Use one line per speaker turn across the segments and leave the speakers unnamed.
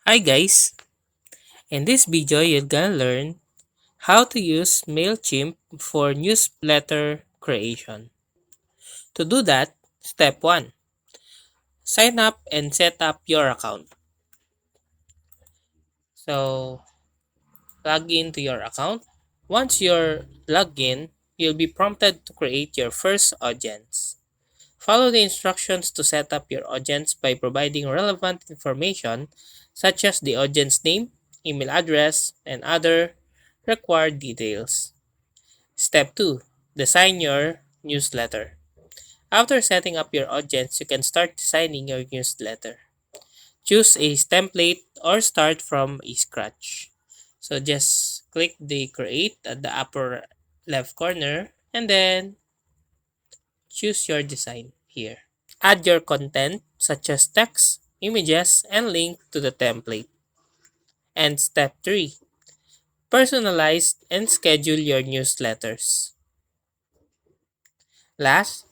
Hi guys! In this video, you're gonna learn how to use Mailchimp for newsletter creation. To do that, step 1. Sign up and set up your account. So, log in to your account. Once you're logged in, you'll be prompted to create your first audience. Follow the instructions to set up your audience by providing relevant information such as the audience name, email address, and other required details. Step 2. Design your newsletter. After setting up your audience, you can start designing your newsletter. Choose a template or start from a scratch. So just click the create at the upper left corner and then choose your design here. Add your content such as text, images, and link to the template. And step 3. Personalize and schedule your newsletters. Last,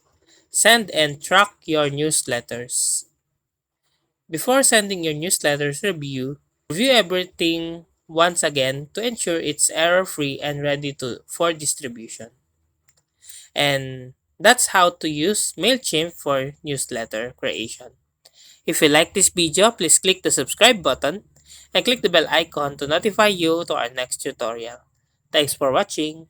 send and track your newsletters. Before sending your newsletters review everything once again to ensure it's error-free and ready for distribution. And that's how to use Mailchimp for newsletter creation. If you like this video, please click the subscribe button and click the bell icon to notify you to our next tutorial. Thanks for watching.